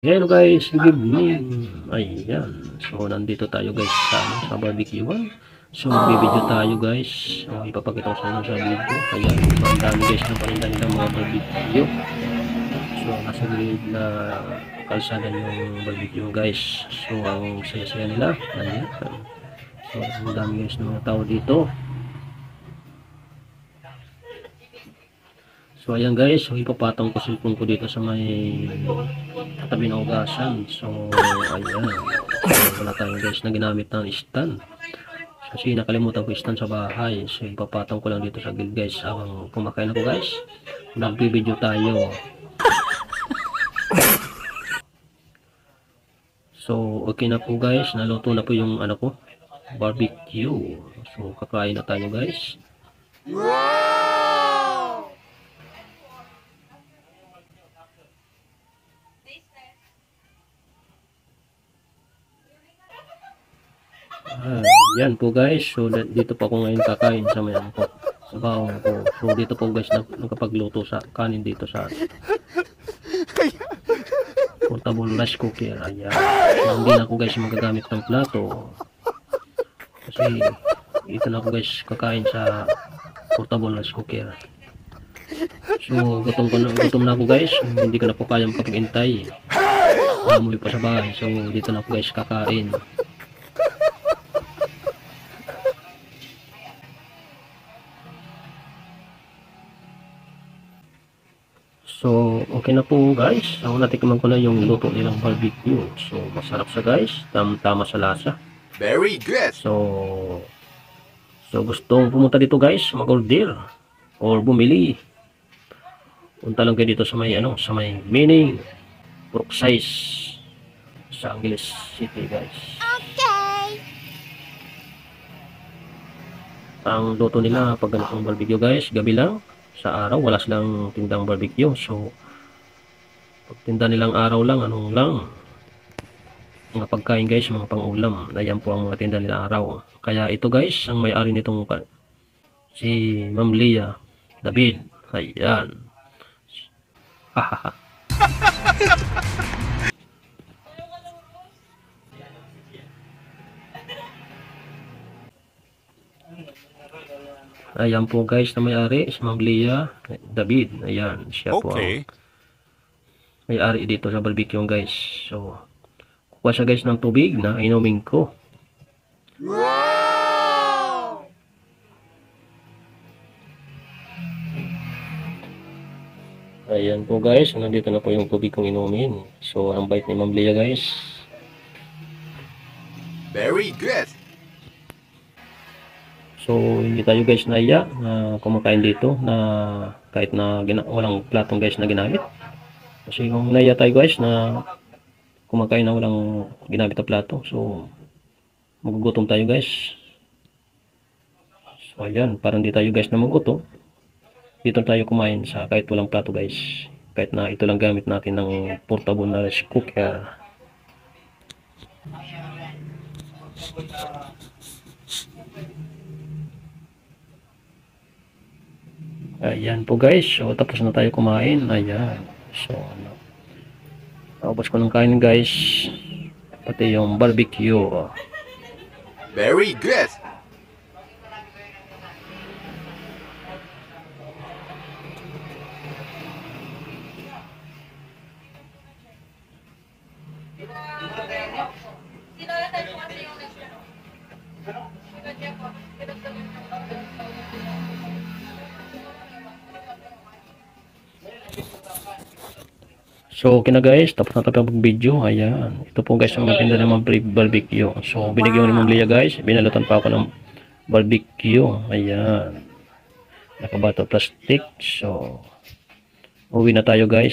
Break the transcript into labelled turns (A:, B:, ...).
A: Hello guys, good evening. Ayan. So nandito tayo guys sa barbecue. So magbibideo tayo guys. So ipapakita ko sa inyo sa video. Ayan. So ang dami guys ng paninda nilang mga barbecue. So nasa gilid na kalsada yung barbecue guys. So ang saya-saya nila. Ayan. So ang dami guys ng mga tao dito. So ayan guys, so ipapatong ko cellphone ko dito sa may katabi ng ugasan. So ayan. So, wala tayong guys na ginamit ng stand. Kasi nakalimutan ko stand sa bahay. So ipapatong ko lang dito sa gilid guys. Habang kumakain ako guys, nagbibideo tayo. So okay na po guys, naluto na po yung ano ko, barbecue. So kakain na tayo guys. Yan po guys, so dito po ako ngayon kakain sa may ano ko, sa bawang ko. So dito po guys nakapagluto sa kanin dito sa portable rice cooker. Ayan. So, hindi na ako guys magagamit ng plato. Kasi dito na ako guys kakain sa portable rice cooker. So gutom na ako guys, hindi ko na po kayang pag-intay. Amoy pa sa bahay. So dito na ako guys kakain. So, okay na po guys. Ako natikman ko na yung luto nilang barbecue. So, masarap siya guys. Tama sa lasa.
B: Very good.
A: So gustong pumunta dito guys, mag-order or bumili. Punta lang kayo dito sa may sa may Mining Brook Size sa Angeles City guys.
B: Okay.
A: Ang luto nila pag ganitong barbecue guys, gabi lang. Sa araw wala silang tindang barbecue. So pag tinda nilang araw lang, mga pagkain guys, mga pang-ulam. Ayan po ang mga tinda nila araw. Kaya ito guys, ang may-ari nitong si Ma'am Leah David. Ayan. Hahaha. Ayan po guys na may-ari, si Ma'am Leah David. Ayan, siya po ang may-ari dito sa barbecue guys. So, kuha siya guys ng tubig na inumin ko.
B: Wow!
A: Ayan po guys, nandito na po yung tubig kong inumin. So, ang bait ni Ma'am Leah guys.
B: Very good.
A: So, hindi tayo guys naiya na kumakain dito na kahit na walang platong guys na ginamit. Kasi kung naiya tayo guys na kumakain na walang ginamit na plato, so magugutom tayo guys. So ayan, parang hindi tayo guys na magugutom. Dito tayo kumain sa kahit walang plato guys. Kahit na ito lang gamit natin ng portable na rice cooker. Ayan po guys, so tapos na tayo kumain. Ayan, so tapos ko ng kain guys, pati yung barbecue.
B: Very good.
A: So okay na guys, tapos na tayo mag-video. Ayan, ito po guys ang maganda ng barbecue. So binigyan ni Ma'am Leah guys, binalutan pa ako ng barbecue. Ayan, nakabato plastic. So uwi na tayo guys.